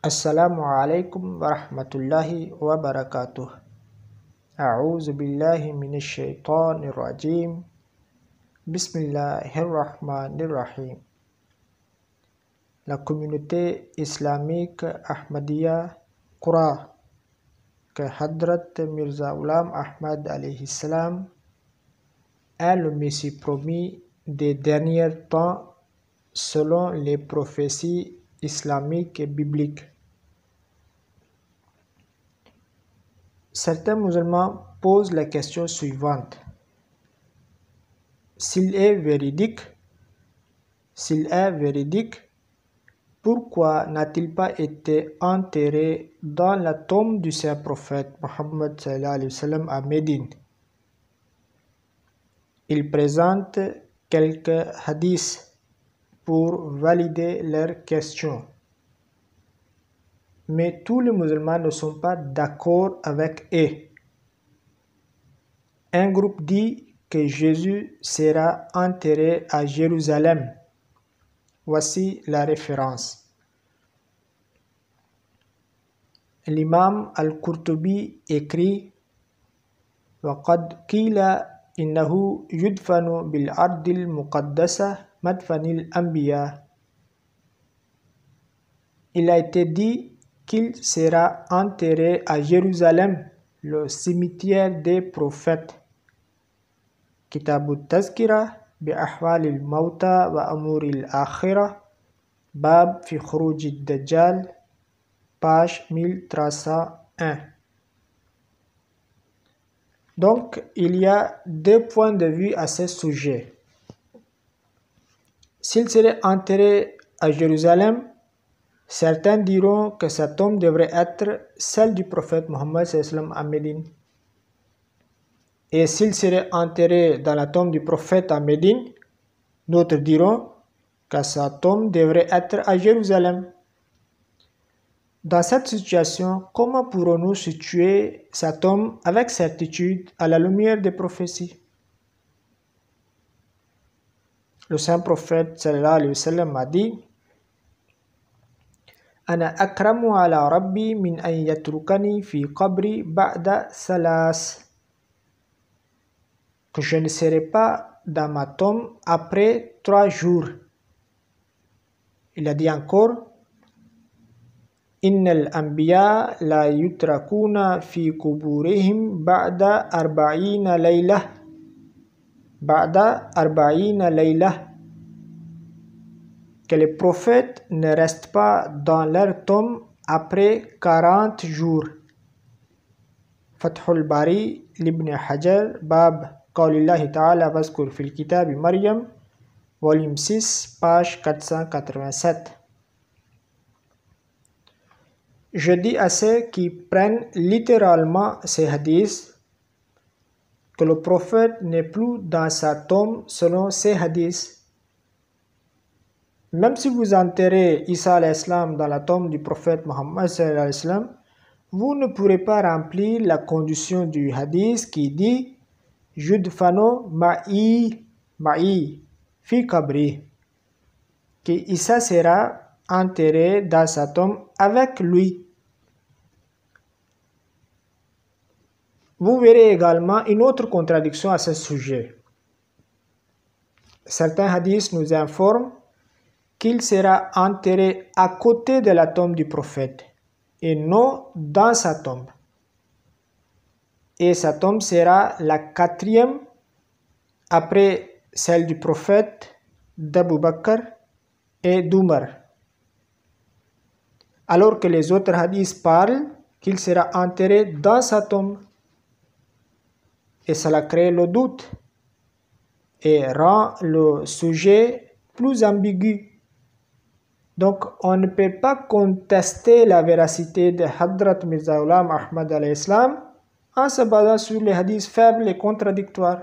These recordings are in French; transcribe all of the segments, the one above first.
Assalamu alaikum wa rahmatullahi wa barakatuh. A'udhu billahi minash shaitanir rajim. Bismillahirrahmanirrahim. La communauté islamique Ahmadiyya croit que Hadrat Mirza Ghulam Ahmad alayhi salam est le Messie promis des derniers temps selon les prophéties islamiques et bibliques. Certains musulmans posent la question suivante. S'il est véridique, pourquoi n'a-t-il pas été enterré dans la tombe du saint prophète Mohammed sallallahu alayhi wa sallam à Médine? Il présente quelques hadiths pour valider leur question. Mais tous les musulmans ne sont pas d'accord avec eux. Un groupe dit que Jésus sera enterré à Jérusalem. Voici la référence. L'imam Al-Qurtubi écrit وَقَدْ قِيلَ إِنَّهُ يُدْفَنُ بِالْأَرْضِ الْمُقَدَّسَةِ مَدْفَنِ الْأَنْبِيَاءِ. Il a été dit qu'il sera enterré à Jérusalem, le cimetière des prophètes. Kitab al-Tazkira bi ahwal al-mawta wa amur al-akhirah, Bab fi khuruj al-Dajjal, page 1301. Donc, il y a deux points de vue à ce sujet. S'il serait enterré à Jérusalem, certains diront que sa tombe devrait être celle du prophète Mohammed sallallahu alayhi wa sallam à Médine. Et s'il serait enterré dans la tombe du prophète à Médine, d'autres diront que sa tombe devrait être à Jérusalem. Dans cette situation, comment pourrons-nous situer sa tombe avec certitude à la lumière des prophéties? Le saint prophète sallallahu alayhi wa sallam a dit: Ana akramu ala rabbi min an yatrukani fi qabri ba'da salas. Que je ne serai pas dans ma tombe après 3 jours. Il a dit encore: Innal anbiya la yutrakuna fi kuburihim ba'da arba'ina laylah. Que les prophètes ne restent pas dans leur tombe après 40 jours. Fathul Bari, l'Ibn Hajar, Bab Qawlillahi Ta'ala Vazkur fil Kitab Maryam, volume 6, page 487. Je dis à ceux qui prennent littéralement ces hadiths que le prophète n'est plus dans sa tombe selon ces hadiths. Même si vous enterrez Isa alayhi salam dans la tombe du prophète Mohammed sallallahu alayhi wa sallam, vous ne pourrez pas remplir la condition du hadith qui dit Yudfano ma'i fi kabri, que Isa sera enterré dans sa tombe avec lui. Vous verrez également une autre contradiction à ce sujet. Certains hadiths nous informent qu'il sera enterré à côté de la tombe du prophète et non dans sa tombe. Et sa tombe sera la 4e après celle du prophète, d'Abu Bakr et d'Umar. Alors que les autres hadiths parlent qu'il sera enterré dans sa tombe. Et cela crée le doute et rend le sujet plus ambigu. Donc, on ne peut pas contester la véracité de Hadrat Mirza Ghulam Ahmad alayhi salam en se basant sur les hadiths faibles et contradictoires.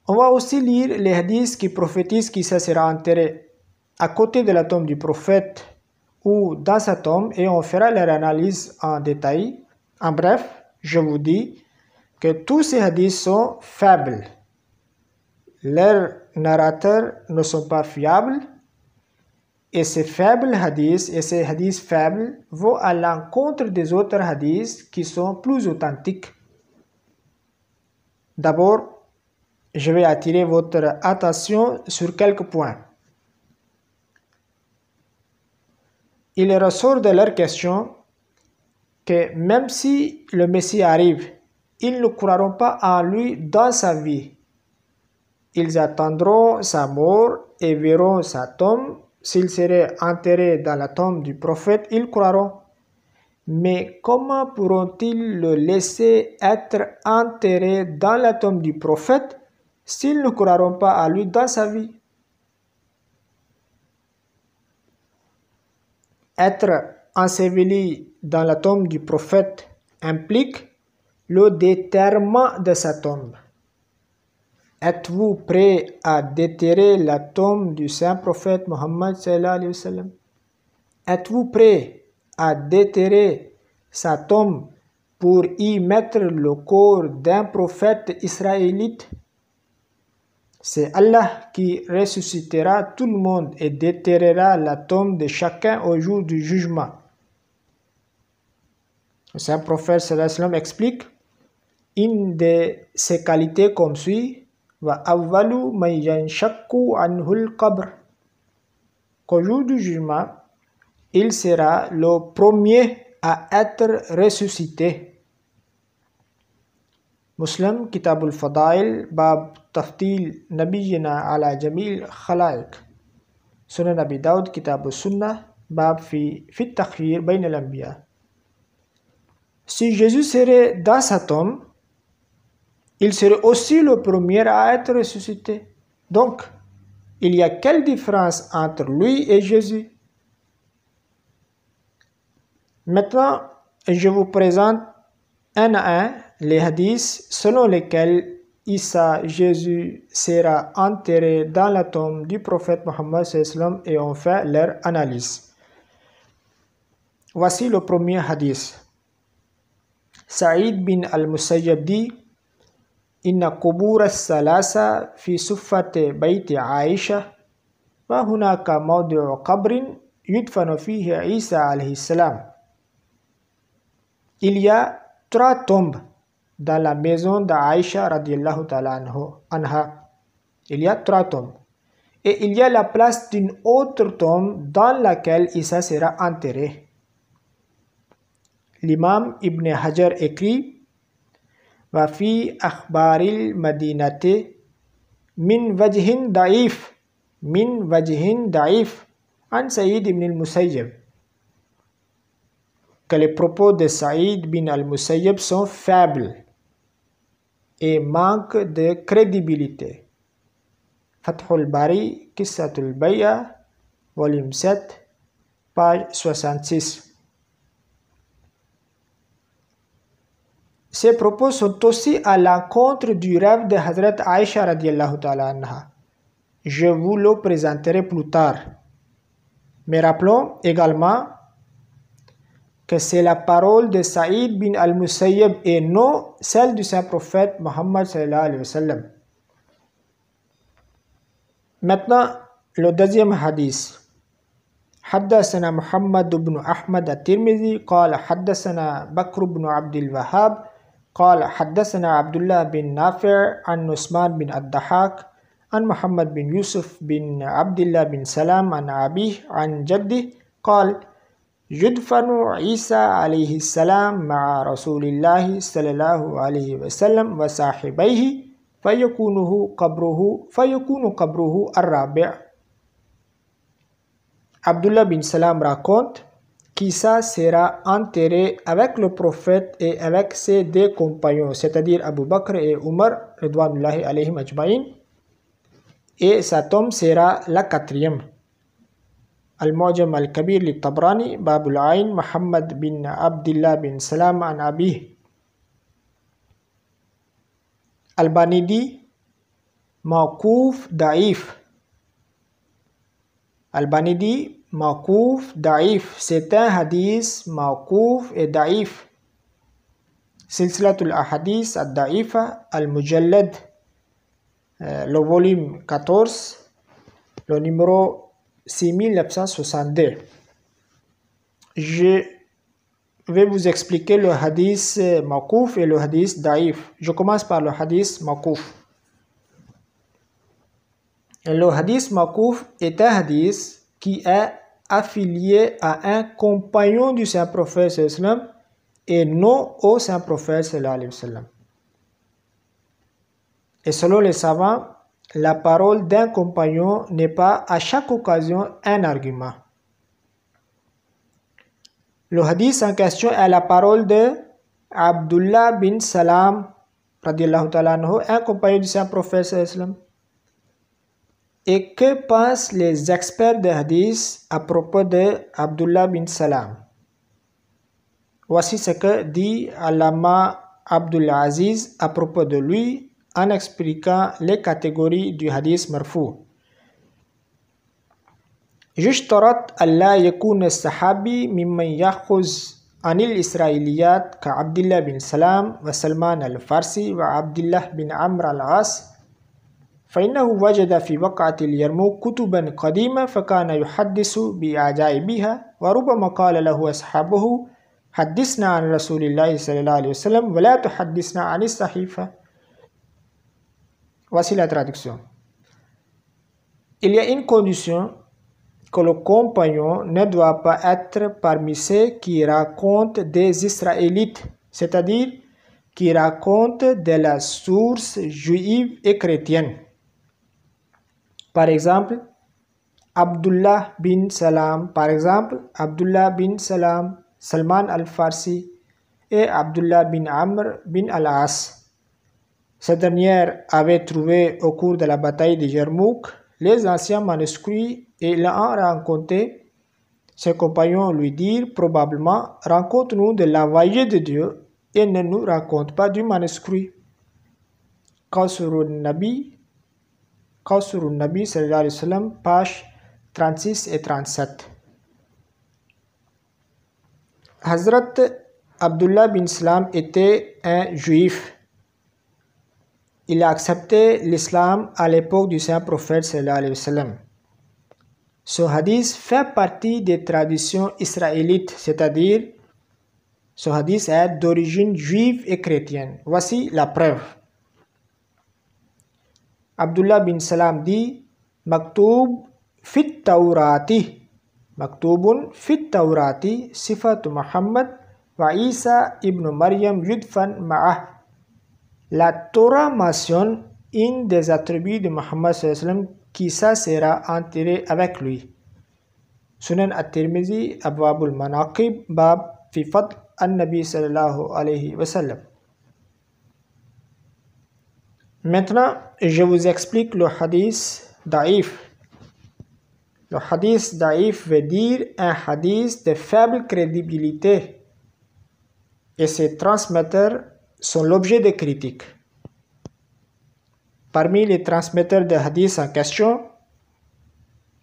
On va aussi lire les hadiths qui prophétisent qu'Isa sera enterré à côté de la tombe du prophète ou dans sa tombe et on fera leur analyse en détail. En bref, je vous dis que tous ces hadiths sont faibles. Leurs narrateurs ne sont pas fiables Et ces faibles hadiths et ces hadiths faibles vont à l'encontre des autres hadiths qui sont plus authentiques. D'abord, je vais attirer votre attention sur quelques points. Il ressort de leur question que même si le Messie arrive, ils ne croiront pas en lui dans sa vie. Ils attendront sa mort et verront sa tombe. S'il serait enterré dans la tombe du prophète, ils croiront. Mais comment pourront-ils le laisser être enterré dans la tombe du prophète s'ils ne croiront pas à lui dans sa vie? Être enseveli dans la tombe du prophète implique le déterrement de sa tombe. Êtes-vous prêt à déterrer la tombe du saint prophète Mohammed sallallahu alayhi wa sallam? Êtes-vous prêt à déterrer sa tombe pour y mettre le corps d'un prophète israélite? C'est Allah qui ressuscitera tout le monde et déterrera la tombe de chacun au jour du jugement. Le saint prophète sallallahu alayhi wa sallam explique une de ses qualités comme suit: wa awwalu man yanshakku anhul qabr. Qu'au jour du jugement, il sera le premier à être ressuscité. Muslim Kitab al-Fadail Bab Tafdil Nabiyina ala Jamil Khalaiq. Sunan Abi Dawud Kitab al-Sunnah Bab fi Takhir Bain al-Anbiya. Si Jésus serait dans sa tombe, il serait aussi le premier à être ressuscité. Donc, il y a quelle différence entre lui et Jésus? Maintenant, je vous présente un à un les hadiths selon lesquels Isa, Jésus, sera enterré dans la tombe du prophète Mohammed sallallahu alayhi wa sallam et on fait leur analyse. Voici le premier hadith. Saïd bin al-Musayyab dit: Inna qubur as-salasa fi suffati bayti Aisha wa hunaka mawdi'u qabrin yudfanu fihi Isa alayhi salam. Il y a 3 tombes dans la maison d'Aïcha radiyallahu ta'ala anha. Il y a 3 tombes. Et il y a la place d'une autre tombe dans laquelle Isa sera enterré. L'imam Ibn Hajar écrit: وفي أخبار المدينة من وجه ضعيف عن سعيد بن المسيب. Que les propos de Saïd bin al-Musayyab sont faibles et manquent de crédibilité. Fathul Bari, Qissatul Bay'a, volume 7, page 66. Ces propos sont aussi à l'encontre du rêve de Hazrat Aïcha radiyallahu ta'ala anha. Je vous le présenterai plus tard. Mais rappelons également que c'est la parole de Saïd bin al-Musayyab et non celle du saint prophète Mohammed sallallahu alayhi wa sallam. Maintenant, le deuxième hadith. حدثنا محمد بن أحمد الترمذي قال حدثنا بكر بن عبد الوهاب قال حدثنا عبد الله بن نافع عن عثمان بن الضحاك عن محمد بن يوسف بن عبد الله بن سلام عن أبيه عن جده قال يدفن عيسى عليه السلام مع رسول الله صلى الله عليه وسلم وصاحبيه فيكون قبره الرابع. Abdullah bin Salam raconte qu'Isa sera enterré avec le prophète et avec ses 2 compagnons, c'est-à-dire Abu Bakr et Umar, ridwanullahi alayhim ajma'in, et sa tombe sera la 4e. Al-Mu'jam al-Kabir li Tabrani, Babul Ayn, Muhammad bin Abdullah bin Salam an Abih. Albani dit Mawquf Da'if. Albani dit Mawquf Da'if. C'est un hadith Mawquf et Da'if. Silsilatul Ahadith al-Da'ifa al-Mujallad, le volume 14, le numéro 6962. Je vais vous expliquer le hadith mawqouf et le hadith daïf. Je commence par le hadith mawqouf. Le hadith mawqouf est un hadith qui est affilié à un compagnon du Saint-Prophète sallam et non au Saint-Prophète sallam. Et selon les savants, la parole d'un compagnon n'est pas à chaque occasion un argument. Le hadith en question est la parole de Abdullah bin Salam, radiallahu ta'ala anhu, un compagnon du Saint-Prophète sallam. Et que pensent les experts de hadith à propos de Abdullah bin Salam? Voici ce que dit Allama Abdul Aziz à propos de lui en expliquant les catégories du hadith marfou. يشترط ألا يكون الصحابي ممن يأخذ عن الإسرائيليات كعبد الله بن سلام وسلمان الفارسي وعبد الله بن عمرو العاص فإنه وجد في وقعة اليرموك كتبا قديمة فكان يحدث بأعجائبها وربما قال له أصحابه حدثنا عن رسول الله صلى الله عليه وسلم ولا تحدثنا عن الصحيفة. Voici la traduction. Il y a une condition que le compagnon ne doit pas être parmi ceux qui racontent des Israélites, c'est-à-dire qui racontent de la source juive et chrétienne. Par exemple, Abdullah bin Salam, Salman al-Farsi et Abdullah bin Amr bin al-As. Cette dernière avait trouvé au cours de la bataille de Yarmouk les anciens manuscrits et l'ont rencontré. Ses compagnons lui dirent probablement: rencontre-nous de l'envoyé de Dieu et ne nous raconte pas du manuscrit. Qasrun Nabi sallallahu alayhi wa sallam, page 36 et 37. Hazrat Abdullah bin Salam était un juif. Il a accepté l'islam à l'époque du Saint-Prophète sallallahu alayhi wa sallam. Ce hadith fait partie des traditions israélites, c'est-à-dire ce hadith est d'origine juive et chrétienne. Voici la preuve. Abdullah bin Salam dit: Maktubun fit Tawrati sifatu Muhammad wa Isa ibn Maryam yudfan ma'ah. La Torah mentionne une des attributs de Muhammad sallallahu alayhi wa sallam qui sera enterré avec lui. Sunan at-Tirmidhi, Abwabul Manaqib, Bab fi Fadl an-Nabi sallallahu alayhi wa sallam. Maintenant, je vous explique le hadith daïf. Le hadith daïf veut dire un hadith de faible crédibilité et ses transmetteurs sont l'objet de critiques. Parmi les transmetteurs de hadith en question,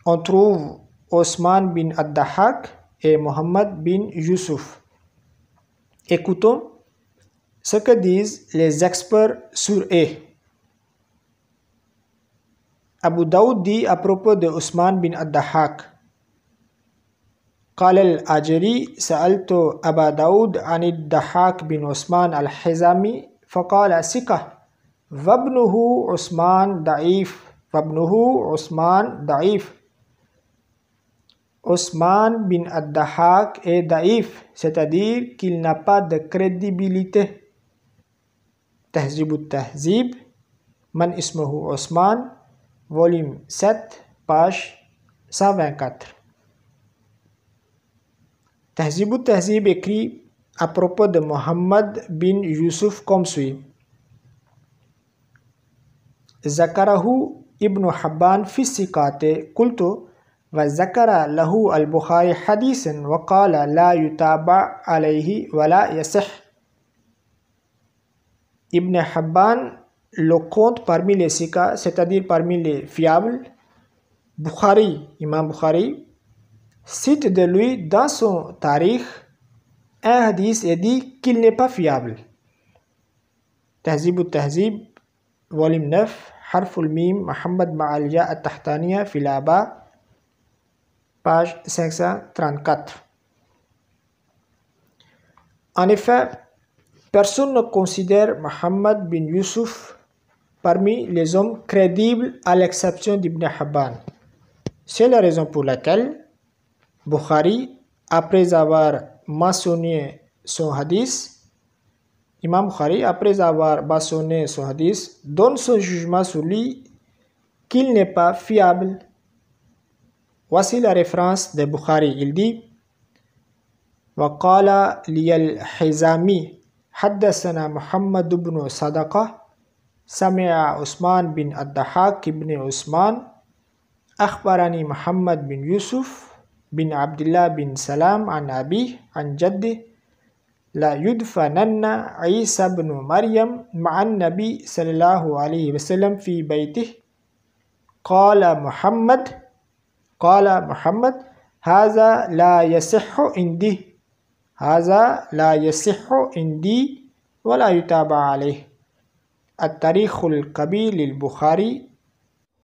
on trouve Osman bin ad-Dahhak et Muhammad bin Yusuf. Écoutons ce que disent les experts sur eux. Abu Daoud dit à propos de Osman bin ad-Dahhak: قال الأجري سألت أبا داود عن الضحاك بن عثمان الحزامي فقال ثقة وابنه عثمان ضعيف. Osman bin ad-Dahhak est daïf, c'est-à-dire qu'il n'a pas de crédibilité. Tahzib al-Tahzib, Man ismuhu Osman, volume 7, page 124. Tahzib al-Tahzib écrit à propos de Muhammad bin Yusuf comme suit: Zakarahu ibn Habban fi Sikate kultu wa zakara lahu al-Bukhari hadithan wa qala la yutaba alayhi wa la yasih. Ibn Habban le compte parmi les Sika, c'est-à-dire parmi les fiables. Imam Bukhari cite de lui dans son tarikh un hadith et dit qu'il n'est pas fiable. Tahzib al-Tahzib, volume 9, Harful Mim, Muhammad Ma'al Ya at-Tahtaniya fil Aba, page 534. En effet, personne ne considère Muhammad bin Yusuf parmi les hommes crédibles à l'exception d'Ibn Hibban. C'est la raison pour laquelle Bukhari, après avoir mentionné son hadith, Imam Bukhari, après avoir mentionné son hadith, donne son jugement sur lui qu'il n'est pas fiable. Voici la référence de Bukhari. Il dit وقال لي الحزامي حدثنا محمد بن صدقة سمع عثمان بن الضحاك بن عثمان أخبرني محمد بن يوسف بن عبد الله بن سلام عن أبيه عن جده لا يدفنن عيسى بن مريم مع النبي صلى الله عليه وسلم في بيته قال محمد هذا لا يصح عندي ولا يتابع عليه. التاريخ الكبير للبخاري